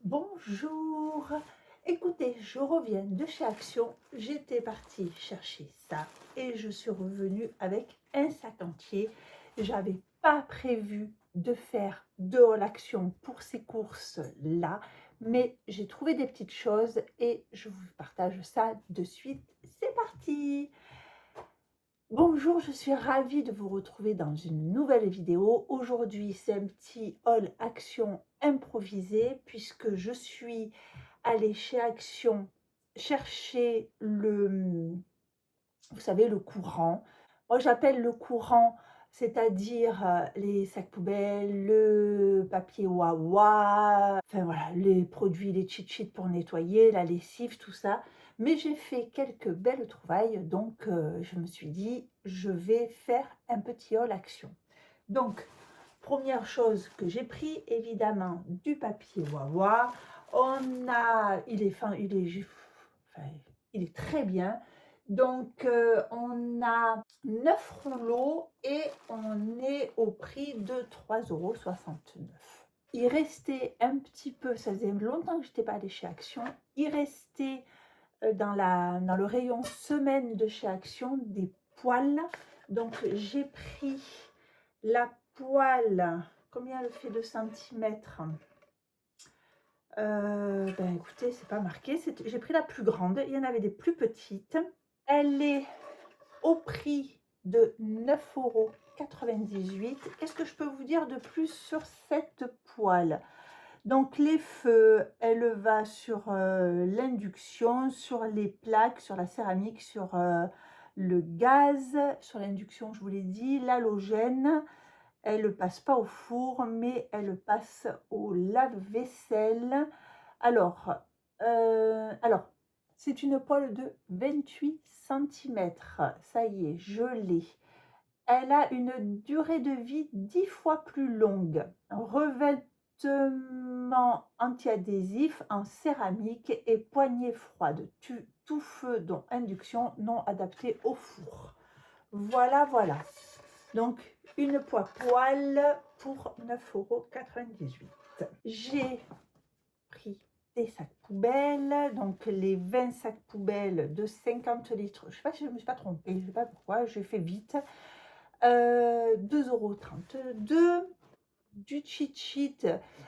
Bonjour, écoutez, je reviens de chez Action, j'étais partie chercher ça et je suis revenue avec un sac entier. J'avais pas prévu de faire de haul Action pour ces courses-là, mais j'ai trouvé des petites choses et je vous partage ça de suite. C'est parti! Bonjour, je suis ravie de vous retrouver dans une nouvelle vidéo. Aujourd'hui, c'est un petit haul Action improvisé puisque je suis allée chez Action chercher vous savez, le courant. Moi, j'appelle le courant, c'est-à-dire les sacs poubelles, le papier Wawa, enfin voilà, les produits, les cheat-sheets pour nettoyer, la lessive, tout ça. Mais j'ai fait quelques belles trouvailles, donc je me suis dit, je vais faire un petit haul Action. Donc, première chose que j'ai pris, évidemment, du papier Wawa. Il est fin, il est très bien. Donc, on a 9 rouleaux et on est au prix de 3,69 €. Il restait un petit peu, ça faisait longtemps que je n'étais pas allée chez Action, il restait dans le rayon semaine de chez Action des poêles. Donc, j'ai pris la poêle, combien elle fait de centimètres? Ben écoutez, c'est pas marqué, j'ai pris la plus grande, il y en avait des plus petites. Elle est au prix de 9,98 €. Qu'est-ce que je peux vous dire de plus sur cette poêle? Donc les feux, elle va sur l'induction, sur les plaques, sur la céramique, sur le gaz, sur l'induction, je vous l'ai dit, l'halogène. Elle ne passe pas au four, mais elle passe au lave-vaisselle. Alors, c'est une poêle de 28 centimètres. Ça y est, je l'ai. Elle a une durée de vie 10 fois plus longue. Revêtement anti-adhésif en céramique et poignée froide. Tout feu dont induction non adapté au four. Voilà, voilà. Donc, une poêle pour 9,98 €. J'ai pris des sacs poubelles, donc les 20 sacs poubelles de 50 litres. Je ne sais pas si je ne me suis pas trompée, je ne sais pas pourquoi, j'ai fait vite. 2,32 €. Du cheat sheet.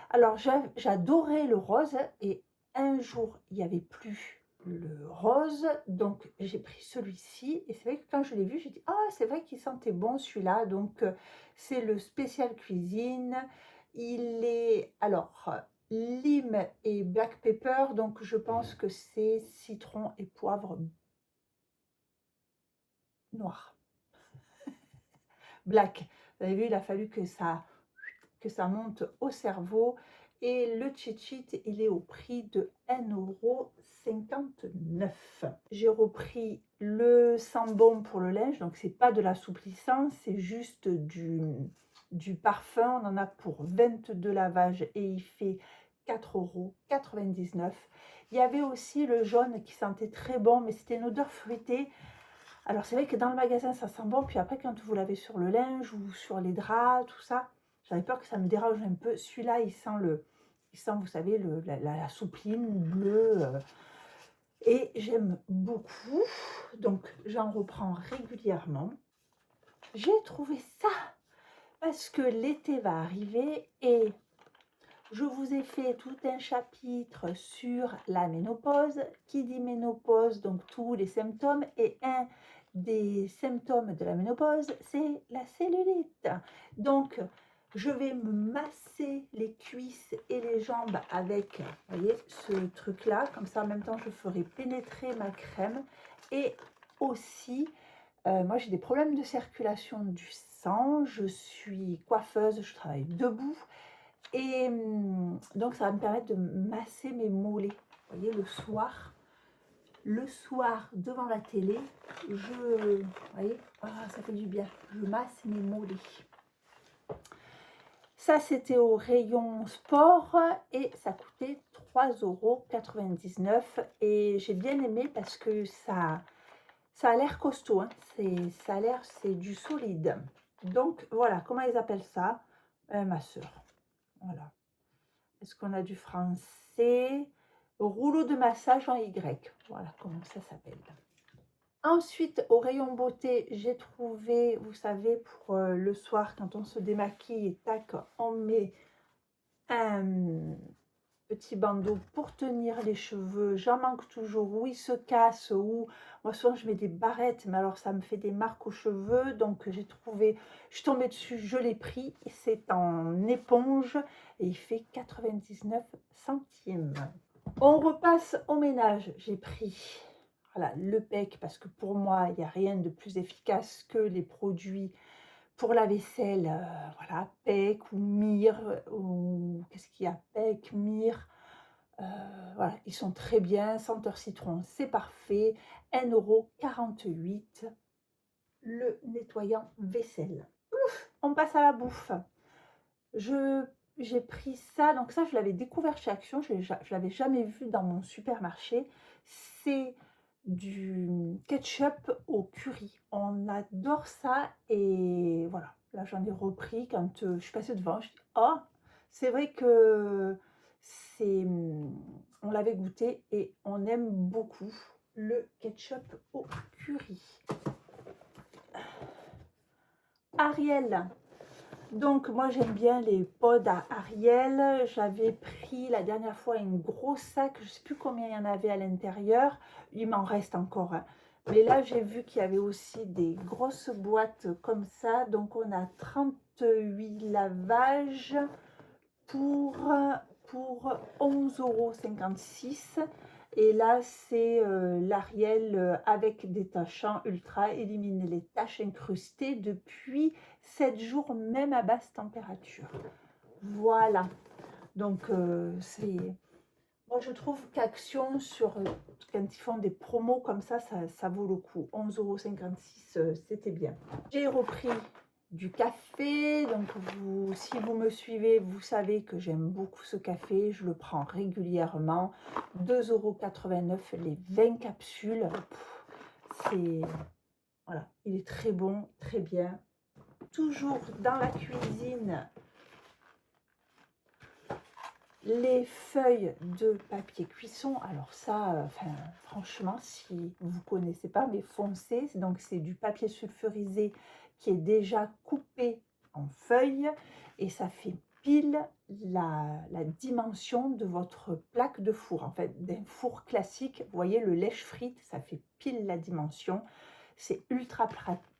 Alors, j'adorais le rose et un jour, il n'y avait plus le rose, donc j'ai pris celui-ci et c'est vrai que quand je l'ai vu, j'ai dit: «Ah, c'est vrai qu'il sentait bon celui-là», donc c'est le spécial cuisine. Il est alors lime et black pepper, donc je pense que c'est citron et poivre noir. Black. Vous avez vu, il a fallu que ça monte au cerveau. Et le cheat sheet, il est au prix de 1,59 €. J'ai repris le sambon pour le linge, donc c'est pas de l'assouplissant, c'est juste du parfum. On en a pour 22 lavages et il fait 4,99 €. Il y avait aussi le jaune qui sentait très bon, mais c'était une odeur fruitée. Alors c'est vrai que dans le magasin ça sent bon, puis après quand vous l'avez sur le linge ou sur les draps, tout ça, j'avais peur que ça me dérange un peu. Celui-là, il sent, vous savez, la soupline bleue. Et j'aime beaucoup. Donc, j'en reprends régulièrement. J'ai trouvé ça parce que l'été va arriver et je vous ai fait tout un chapitre sur la ménopause. Qui dit ménopause, donc tous les symptômes. Et un des symptômes de la ménopause, c'est la cellulite. Donc, je vais me masser les cuisses et les jambes avec, vous voyez, ce truc-là. Comme ça, en même temps, je ferai pénétrer ma crème. Et aussi, moi, j'ai des problèmes de circulation du sang. Je suis coiffeuse, je travaille debout. Et donc, ça va me permettre de masser mes mollets. Vous voyez, le soir devant la télé, vous voyez, ça fait du bien. Je masse mes mollets. Ça, c'était au rayon sport et ça coûtait 3,99 €. Et j'ai bien aimé parce que ça a l'air costaud. Hein. C'est du solide. Donc, voilà, comment ils appellent ça? Ma soeur. Voilà. Est-ce qu'on a du français? Rouleau de massage en Y. Voilà comment ça s'appelle. Ensuite, au rayon beauté, j'ai trouvé, vous savez, pour le soir, quand on se démaquille, et tac, on met un petit bandeau pour tenir les cheveux. J'en manque toujours, ou ils se cassent, ou moi souvent je mets des barrettes, mais alors ça me fait des marques aux cheveux. Donc j'ai trouvé, je suis tombée dessus, je l'ai pris. C'est en éponge et il fait 99 centimes. On repasse au ménage. J'ai pris voilà, le PEC parce que pour moi, il n'y a rien de plus efficace que les produits pour la vaisselle. Voilà, PEC ou Mire, ou qu'est-ce qu'il y a? PEC, Mire. Voilà, ils sont très bien. Senteur citron, c'est parfait. 1,48 € le nettoyant vaisselle. On passe à la bouffe. J'ai pris ça, donc ça je l'avais découvert chez Action, je l'avais jamais vu dans mon supermarché. C'est du ketchup au curry. On adore ça et voilà. Là j'en ai repris quand je suis passée devant. Je dis oh, c'est vrai que c'est, on l'avait goûté et on aime beaucoup le ketchup au curry. Ariel. Donc moi j'aime bien les pods à Ariel. J'avais pris la dernière fois un gros sac, je ne sais plus combien il y en avait à l'intérieur. Il m'en reste encore, hein. Mais là j'ai vu qu'il y avait aussi des grosses boîtes comme ça. Donc on a 38 lavages pour 11,56 €. Et là, c'est l'Ariel avec détachant ultra, éliminer les taches incrustées depuis 7 jours, même à basse température. Voilà. Donc, moi, je trouve qu'Action, quand ils font des promos comme ça vaut le coup. 11,56 €, c'était bien. J'ai repris du café. Donc, si vous me suivez, vous savez que j'aime beaucoup ce café. Je le prends régulièrement. 2,89 € les 20 capsules. Voilà, il est très bon, très bien. Toujours dans la cuisine, les feuilles de papier cuisson. Alors ça, franchement, si vous ne connaissez pas, mais foncez. Donc c'est du papier sulfurisé qui est déjà coupé en feuilles et ça fait pile la dimension de votre plaque de four. En fait, d'un four classique, vous voyez le lèche-frite, ça fait pile la dimension. C'est ultra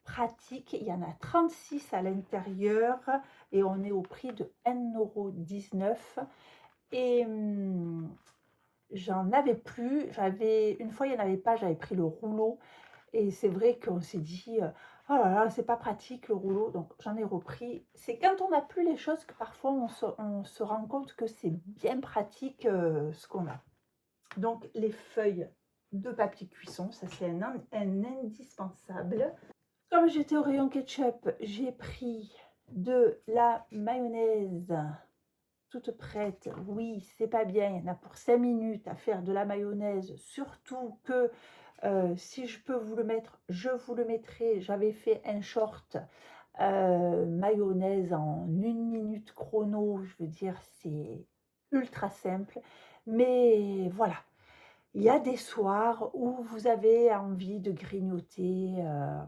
pratique. Il y en a 36 à l'intérieur et on est au prix de 1,19 €. Et j'en avais plus. Une fois, il n'y en avait pas, j'avais pris le rouleau. Et c'est vrai qu'on s'est dit, oh là là, c'est pas pratique le rouleau. Donc j'en ai repris. C'est quand on n'a plus les choses que parfois on se rend compte que c'est bien pratique ce qu'on a. Donc les feuilles de papier cuisson, ça c'est un indispensable. Comme j'étais au rayon ketchup, j'ai pris de la mayonnaise toute prête. Oui, c'est pas bien, il y en a pour 5 minutes à faire de la mayonnaise, surtout que si je peux vous le mettre, je vous le mettrai. J'avais fait un short mayonnaise en 1 minute chrono, je veux dire, c'est ultra simple. Mais voilà, il y a des soirs où vous avez envie de grignoter.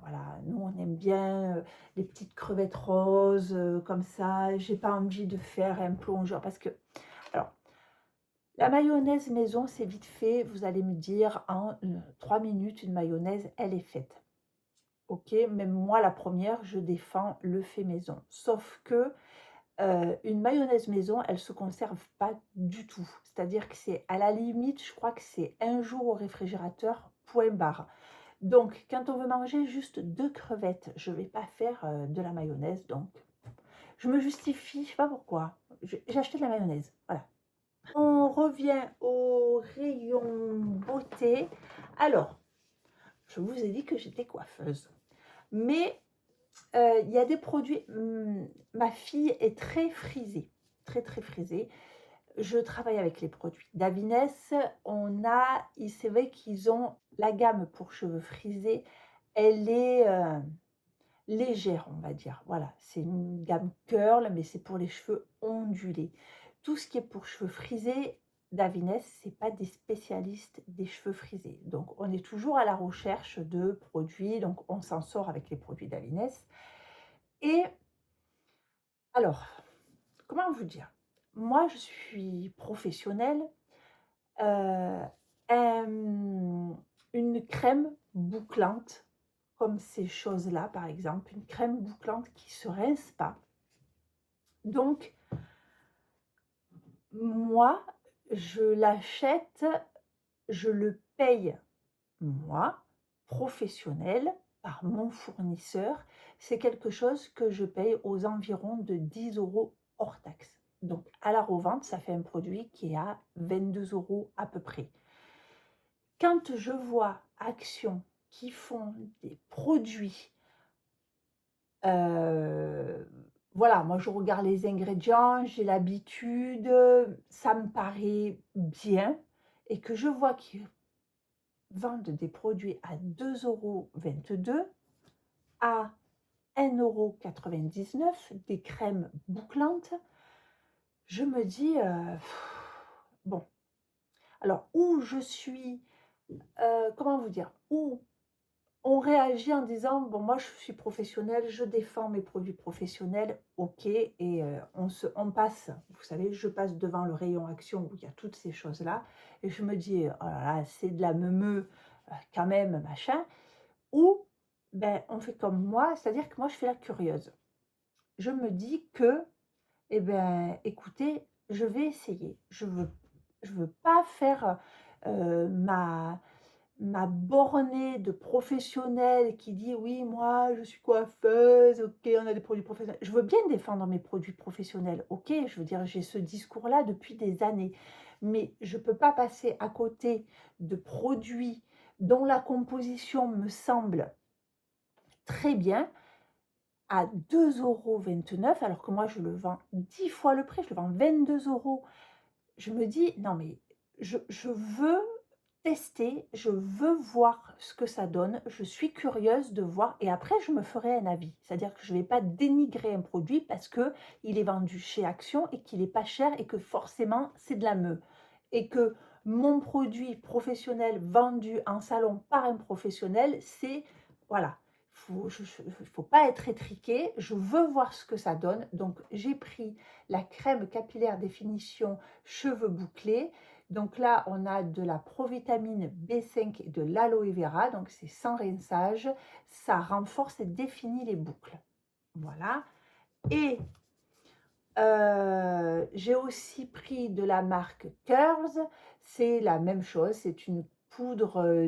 Voilà, nous on aime bien les petites crevettes roses comme ça. J'ai pas envie de faire un plongeur parce que, alors, la mayonnaise maison, c'est vite fait. Vous allez me dire, en 3 minutes, une mayonnaise, elle est faite. Ok, même moi, la première, je défends le fait maison. Sauf que une mayonnaise maison, elle ne se conserve pas du tout. C'est-à-dire que c'est à la limite, je crois que c'est 1 jour au réfrigérateur, point barre. Donc, quand on veut manger juste 2 crevettes, je ne vais pas faire de la mayonnaise. Donc, je me justifie, je ne sais pas pourquoi. J'ai acheté de la mayonnaise, voilà. On revient au rayon beauté. Alors, je vous ai dit que j'étais coiffeuse. Mais il y a des produits, ma fille est très frisée, très, très frisée. Je travaille avec les produits d'Avines. C'est vrai qu'ils ont la gamme pour cheveux frisés, elle est légère, on va dire. Voilà, c'est une gamme curl, mais c'est pour les cheveux ondulés. tout ce qui est pour cheveux frisés, Davines, c'est pas des spécialistes des cheveux frisés. Donc on est toujours à la recherche de produits, donc on s'en sort avec les produits Davines. Et alors, comment vous dire? Moi, je suis professionnelle, heu, une crème bouclante, comme ces choses-là, par exemple, une crème bouclante qui se rince pas. Donc moi, je l'achète, je le paye moi, professionnel, par mon fournisseur. C'est quelque chose que je paye aux environs de 10 € hors taxe. Donc à la revente, ça fait un produit qui est à 22 € à peu près. Quand je vois Action qui font des produits, heu, voilà, moi je regarde les ingrédients, j'ai l'habitude, ça me paraît bien et que je vois qu'ils vendent des produits à 2,22 € à 1,99 € des crèmes bouclantes, je me dis, bon, alors où je suis, comment vous dire? Où on réagit en disant: «Bon, moi, je suis professionnelle, je défends mes produits professionnels, OK» et on passe, vous savez, je passe devant le rayon Action où il y a toutes ces choses-là et je me dis: «Oh là là, c'est de la meumeux, quand même, machin». Ou, ben, on fait comme moi, c'est-à-dire que moi, je fais la curieuse. Je me dis que, eh ben, écoutez, je vais essayer. Je veux pas faire, ma bornée de professionnelle qui dit: «Oui, moi, je suis coiffeuse, OK, on a des produits professionnels». Je veux bien défendre mes produits professionnels, OK, je veux dire, j'ai ce discours-là depuis des années. Mais je peux pas passer à côté de produits dont la composition me semble très bien à 2,29 € alors que moi je le vends 10 fois le prix, je le vends 22 €. Je me dis: «Non mais je veux tester, je veux voir ce que ça donne, je suis curieuse de voir et après je me ferai un avis». C'est-à-dire que je ne vais pas dénigrer un produit parce que il est vendu chez Action et qu'il est pas cher et que forcément c'est de la meu et que mon produit professionnel vendu en salon par un professionnel, c'est voilà, faut pas être étriqué, je veux voir ce que ça donne. Donc j'ai pris la crème capillaire définition cheveux bouclés. Donc là, on a de la provitamine B5 et de l'aloe vera, donc c'est sans rinçage, ça renforce et définit les boucles. Voilà. Et j'ai aussi pris de la marque Curls, c'est la même chose, c'est une poudre,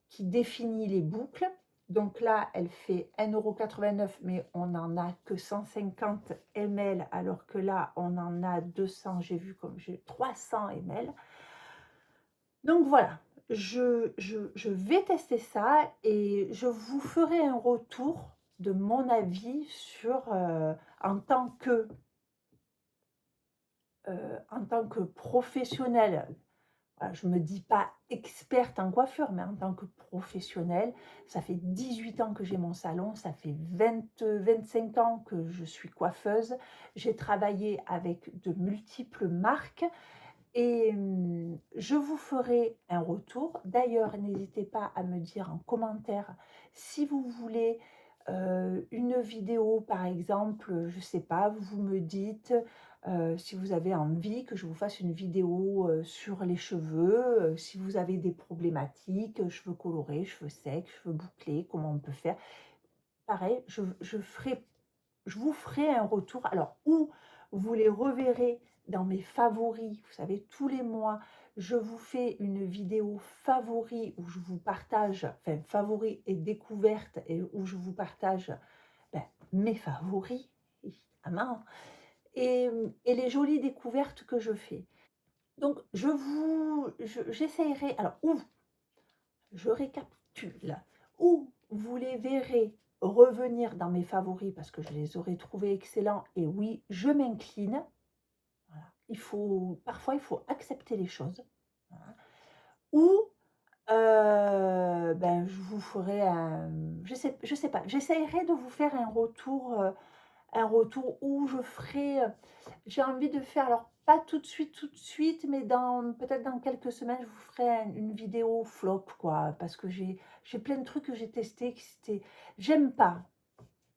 qui définit les boucles. Donc là, elle fait 1,89 € mais on en a que 150 ml alors que là, on en a 200, j'ai vu comme j'ai 300 ml. Donc voilà, je vais tester ça et je vous ferai un retour de mon avis sur, en tant que professionnelle. Voilà, je ne me dis pas experte en coiffure, mais en tant que professionnelle, ça fait 18 ans que j'ai mon salon, ça fait 25 ans que je suis coiffeuse. J'ai travaillé avec de multiples marques et je vous ferai un retour. D'ailleurs, n'hésitez pas à me dire en commentaire si vous voulez, une vidéo par exemple, je ne sais pas, vous me dites, si vous avez envie que je vous fasse une vidéo, sur les cheveux, si vous avez des problématiques, cheveux colorés, cheveux secs, cheveux bouclés, comment on peut faire. Pareil, je vous ferai un retour. Alors, ou vous les reverrez dans mes favoris, vous savez, tous les mois, je vous fais une vidéo favoris où je vous partage, enfin, favoris et découvertes, et où je vous partage ben, mes favoris, évidemment, et les jolies découvertes que je fais. Donc, j'essayerai, alors, ou je récapitule, ou vous les verrez revenir dans mes favoris parce que je les aurais trouvés excellents et oui, je m'incline. Voilà. Parfois, il faut accepter les choses. Voilà. Ou, ben, je vous ferai un je sais pas, j'essayerai de vous faire un retour, un retour où je ferai, j'ai envie de faire, alors pas tout de suite, mais peut-être dans quelques semaines, je vous ferai une vidéo flop quoi, parce que j'ai plein de trucs que j'ai testés qui c'était j'aime pas.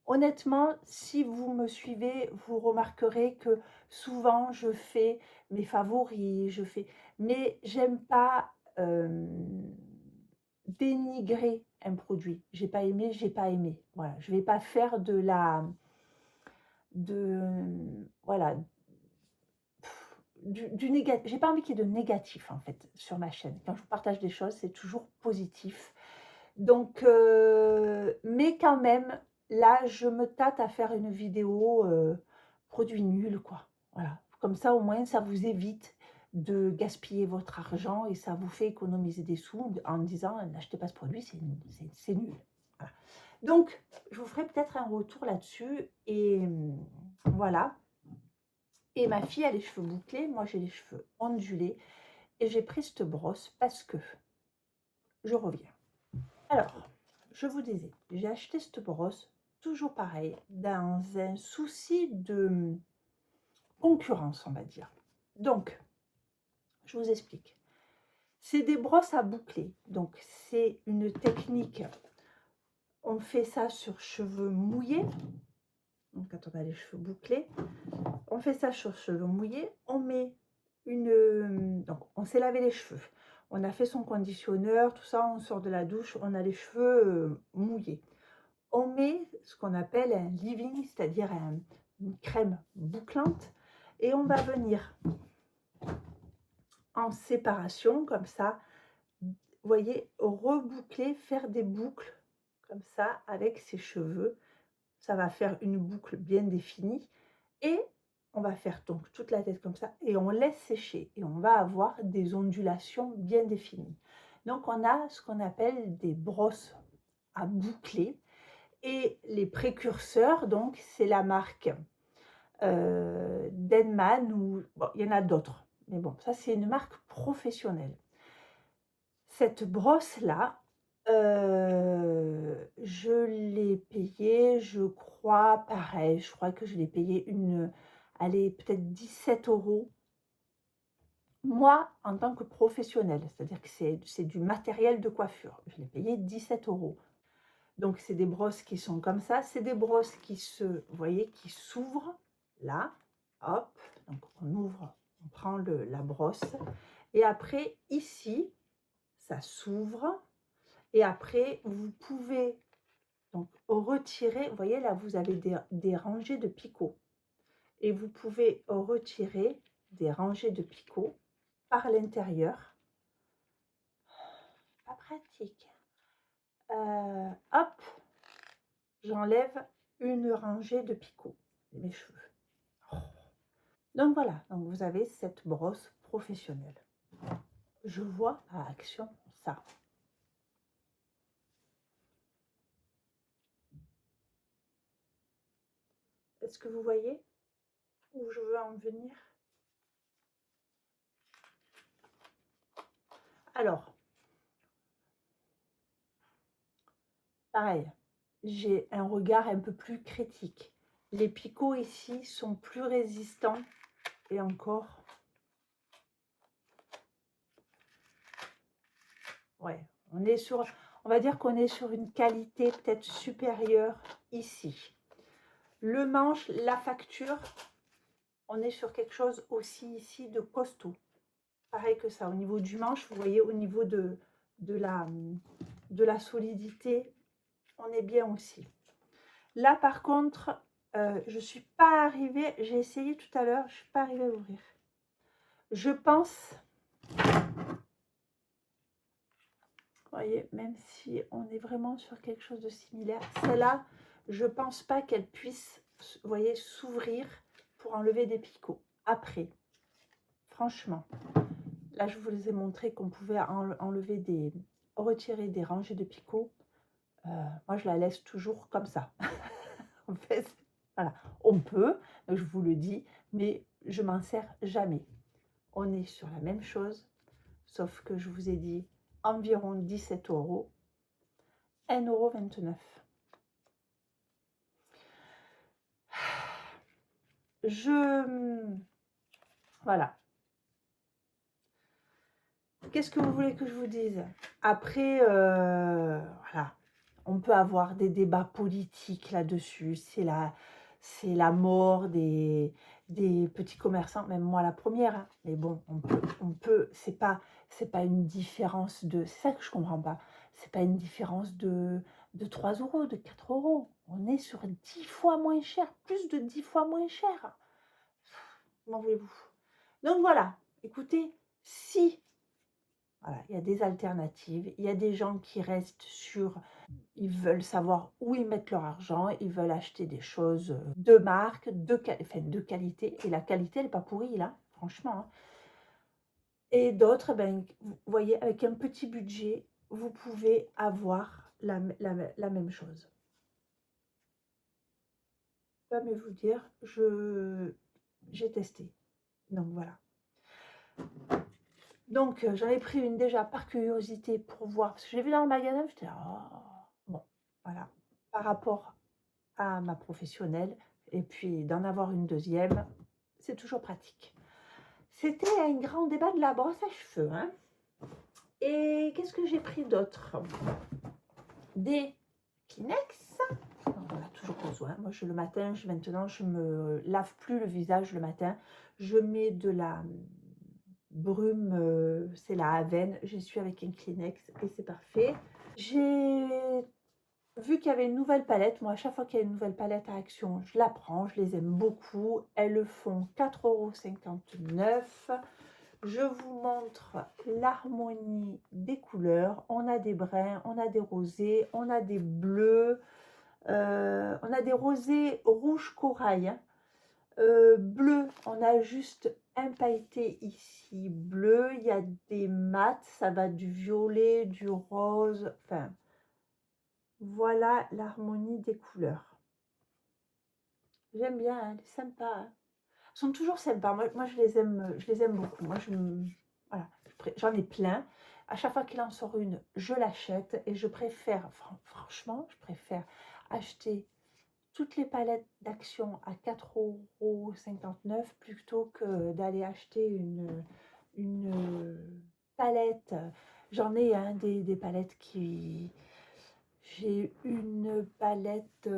Honnêtement, si vous me suivez, vous remarquerez que souvent je fais mes favoris, mais j'aime pas, dénigrer un produit. J'ai pas aimé. Voilà, je vais pas faire voilà, du néga j'ai pas envie qu'il y ait de négatif, en fait, sur ma chaîne. Quand je vous partage des choses, c'est toujours positif. Donc mais quand même, là, je me tâte à faire une vidéo, produit nul, quoi. Voilà. Comme ça, au moins, ça vous évite de gaspiller votre argent et ça vous fait économiser des sous en disant: «N'achetez pas ce produit, c'est nul». Voilà. Donc je vous ferai peut-être un retour là-dessus et voilà. Et ma fille a les cheveux bouclés, moi j'ai les cheveux ondulés et j'ai pris cette brosse parce que je reviens. Alors, je vous disais, j'ai acheté cette brosse, toujours pareil, dans un souci de concurrence, on va dire. Donc, je vous explique. C'est des brosses à boucler. Donc, c'est une technique. On fait ça sur cheveux mouillés. Donc, quand on a les cheveux bouclés, on fait ça sur cheveux mouillés. On met donc, on s'est lavé les cheveux. On a fait son conditionneur, tout ça, on sort de la douche, on a les cheveux mouillés. On met ce qu'on appelle un leave-in, c'est-à-dire une crème bouclante, et on va venir en séparation, comme ça, vous voyez, reboucler, faire des boucles, comme ça, avec ses cheveux. Ça va faire une boucle bien définie, et on va faire donc toute la tête comme ça, et on laisse sécher, et on va avoir des ondulations bien définies. Donc on a ce qu'on appelle des brosses à boucler. Et les précurseurs, donc, c'est la marque Denman, ou bon, il y en a d'autres. Mais bon, ça, c'est une marque professionnelle. Cette brosse-là, je l'ai payée, je crois, pareil, je crois que je l'ai payée allez, peut-être 17 €. Moi, en tant que professionnelle, c'est-à-dire que c'est du matériel de coiffure, je l'ai payé 17 €. Donc, c'est des brosses qui sont comme ça. C'est des brosses qui vous voyez, qui s'ouvrent là. Hop, donc on ouvre, on prend la brosse. Et après, ici, ça s'ouvre. Et après, vous pouvez donc retirer. Vous voyez, là, vous avez des rangées de picots. Et vous pouvez retirer des rangées de picots par l'intérieur. Pas pratique. Hop, j'enlève une rangée de picots de mes cheveux. Donc voilà, donc vous avez cette brosse professionnelle. Je vois à action ça. Est-ce que vous voyez où je veux en venir? Alors, pareil, j'ai un regard un peu plus critique. Les picots ici sont plus résistants et encore, ouais, on va dire qu'on est sur une qualité peut-être supérieure ici. Le manche, la facture, on est sur quelque chose aussi ici de costaud. Pareil que ça, au niveau du manche, vous voyez, au niveau de la solidité, on est bien aussi. Là, par contre, je ne suis pas arrivée, j'ai essayé tout à l'heure, je ne suis pas arrivée à ouvrir. Je pense, vous voyez, même si on est vraiment sur quelque chose de similaire, celle-là, je ne pense pas qu'elle puisse, vous voyez, s'ouvrir pour enlever des picots. Après, franchement, là, je vous ai montré qu'on pouvait retirer des rangées de picots. Moi, je la laisse toujours comme ça. En fait, voilà, on peut, je vous le dis, mais je m'en sers jamais. On est sur la même chose, sauf que je vous ai dit environ 17 €, 1,29 €. Voilà. Qu'est-ce que vous voulez que je vous dise? Après, voilà, on peut avoir des débats politiques là-dessus. C'est la mort des petits commerçants, même moi la première, hein. Mais bon, c'est pas une différence de c'est ça que je comprends pas. C'est pas une différence de 3 €, de 4 €. On est sur 10 fois moins cher, plus de 10 fois moins cher. Comment voulez-vous? Donc voilà, écoutez, si voilà, il y a des alternatives, il y a des gens qui restent sur ils veulent savoir où ils mettent leur argent, ils veulent acheter des choses, de marque, enfin de qualité et la qualité elle est pas pourrie là, franchement, hein. Et d'autres, ben, vous voyez avec un petit budget, vous pouvez avoir la même chose. Pas mais vous dire, j'ai testé, donc voilà. Donc, j'en ai pris une déjà par curiosité pour voir, parce que je l'ai vu dans le magasin, j'étais là: «Oh!» Bon, voilà. Par rapport à ma professionnelle et puis d'en avoir une deuxième, c'est toujours pratique. C'était un grand débat de la brosse à cheveux, hein. Et qu'est-ce que j'ai pris d'autre? Des Kleenex, on en a toujours besoin. Moi, le matin, maintenant, je me lave plus le visage le matin. Je mets de la brume, c'est la Aven, j'essuie avec un Kleenex et c'est parfait. J'ai vu qu'il y avait une nouvelle palette, moi à chaque fois qu'il y a une nouvelle palette à Action, je la prends, je les aime beaucoup. Elles font 4,59 €. Je vous montre l'harmonie des couleurs. On a des bruns, on a des rosés, on a des bleus, on a des rosés rouge corail, hein. Bleu, on a juste un pailleté ici bleu, il y a des mats, ça va du violet, du rose, enfin, voilà l'harmonie des couleurs. J'aime bien, hein, elle est sympa, hein. Elles sont toujours sympas, moi je les aime beaucoup. Moi voilà, j'en ai plein. À chaque fois qu'il en sort une, je l'achète et je préfère, franchement, je préfère acheter toutes les palettes d'Action à 4,59 € plutôt que d'aller acheter une palette. J'en ai, hein, des palettes qui... J'ai une palette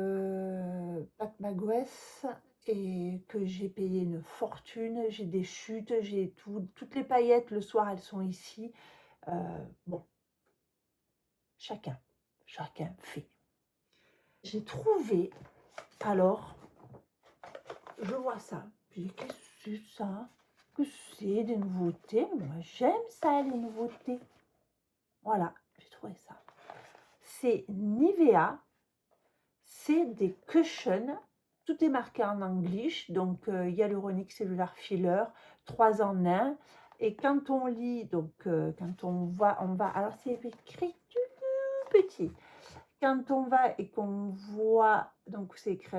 Pat McGuess et que j'ai payé une fortune. J'ai des chutes, j'ai toutes les paillettes le soir, elles sont ici. Bon, chacun fait. J'ai trouvé, alors, je vois ça. Puis qu'est-ce que c'est ça? Que c'est des nouveautés? Moi, j'aime ça, les nouveautés. Voilà, j'ai trouvé ça. C'est Nivea, c'est des cushions. Tout est marqué en English, donc hyaluronic cellular filler, 3 en 1. Et quand on lit, donc quand on va, alors c'est écrit tout petit. Quand on va et qu'on voit, donc c'est écrit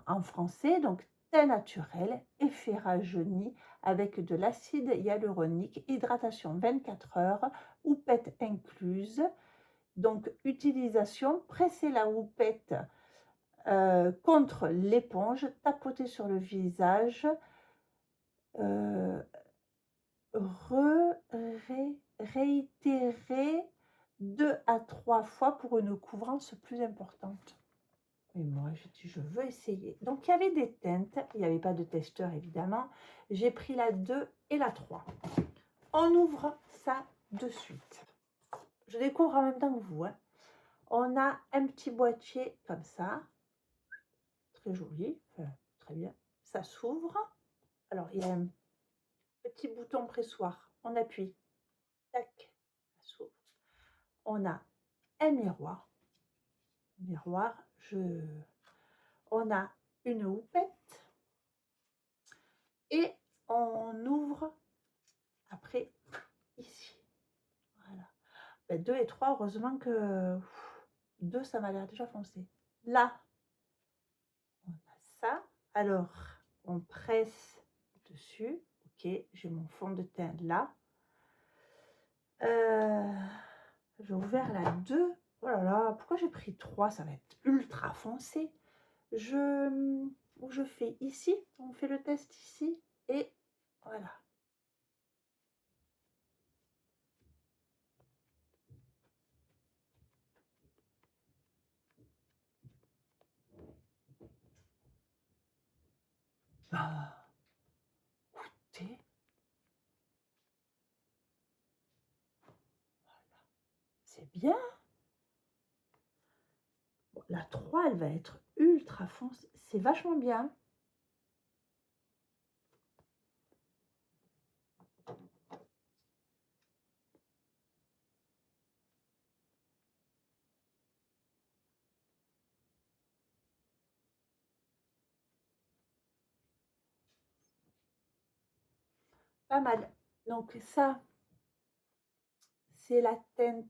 en français, donc teint naturel, effet rajeuni avec de l'acide hyaluronique, hydratation 24 heures, houppette incluse. Donc utilisation, presser la houppette contre l'éponge, tapoter sur le visage, réitérer 2 à 3 fois pour une couvrance plus importante. Et moi, j'ai dit, je veux essayer. Donc, il y avait des teintes. Il n'y avait pas de testeur, évidemment. J'ai pris la 2 et la 3. On ouvre ça de suite. Je découvre en même temps que vous, hein. On a un petit boîtier comme ça. Très joli. Enfin, très bien. Ça s'ouvre. Alors, il y a un petit bouton pressoir. On appuie. Tac. Ça s'ouvre. On a un miroir. Miroir. On a une houppette. Et on ouvre après ici. Voilà. Ben, 2 et 3, heureusement que 2, ça m'a l'air déjà foncé. Là, on a ça. Alors, on presse dessus. Ok, j'ai mon fond de teint là. J'ai ouvert la 2. Oh là là, pourquoi j'ai pris 3? Ça va être ultra foncé. où je fais ici, on fait le test ici, et voilà. Bah, écoutez, c'est bien. Bon, la 3, elle va être ultra foncée. C'est vachement bien. Pas mal. Donc ça, c'est la teinte.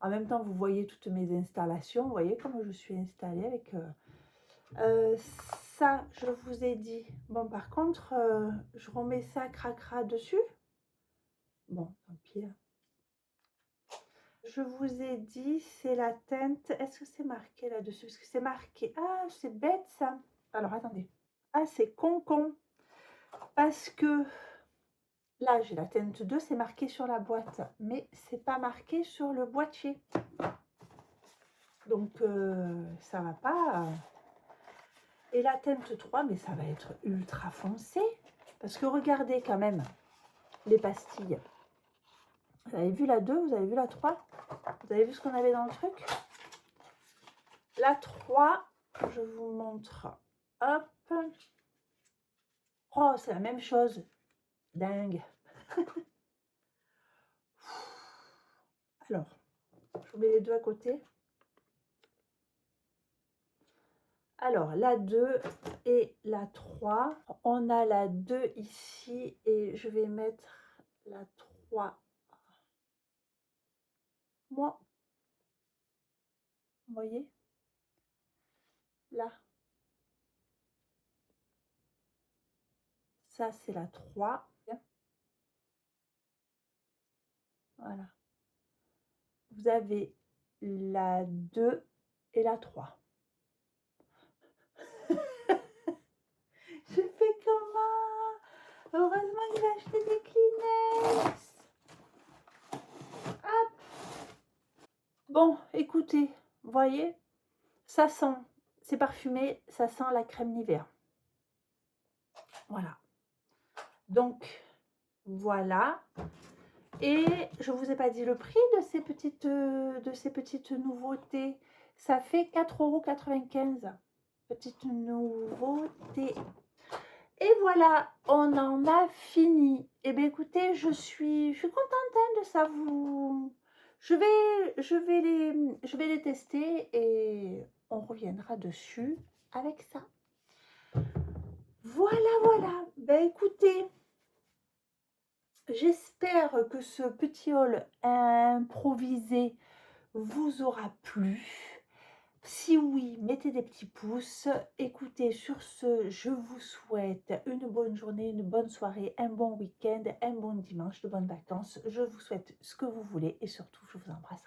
En même temps, vous voyez toutes mes installations. Vous voyez comment je suis installée avec... Euh, ça, je vous ai dit. Bon, par contre, je remets ça cracra dessus. Bon, tant pis. Je vous ai dit, c'est la teinte. Est-ce que c'est marqué là-dessus? Parce que c'est marqué. Ah, c'est bête ça. Alors, attendez. Ah, c'est con. Parce que là, j'ai la teinte 2, c'est marqué sur la boîte. Mais c'est pas marqué sur le boîtier. Donc, ça va pas. Et la teinte 3, mais ça va être ultra foncé. Parce que regardez quand même les pastilles. Vous avez vu la 2, vous avez vu la 3? Vous avez vu ce qu'on avait dans le truc? La 3, je vous montre. Hop. Oh, c'est la même chose. Dingue. Alors, je vous mets les deux à côté. Alors, la 2 et la 3. On a la 2 ici et je vais mettre la 3. Moi, vous voyez? Là. Ça, c'est la 3. Voilà. Vous avez la 2 et la 3. Je fais comment? Heureusement que j'ai acheté des Kleenex. Hop. Bon, écoutez, vous voyez, ça sent, c'est parfumé, ça sent la crème Nivea. Voilà. Donc, voilà. Et je ne vous ai pas dit le prix de ces petites nouveautés. Ça fait 4,95 €. Petite nouveauté. Et voilà, on en a fini. Eh bien, écoutez, je suis contente hein, de ça. Je vais les tester et on reviendra dessus avec ça. Voilà. Ben, écoutez, j'espère que ce petit haul improvisé vous aura plu. Si oui, mettez des petits pouces. Écoutez, sur ce, je vous souhaite une bonne journée, une bonne soirée, un bon week-end, un bon dimanche, de bonnes vacances. Je vous souhaite ce que vous voulez et surtout, je vous embrasse.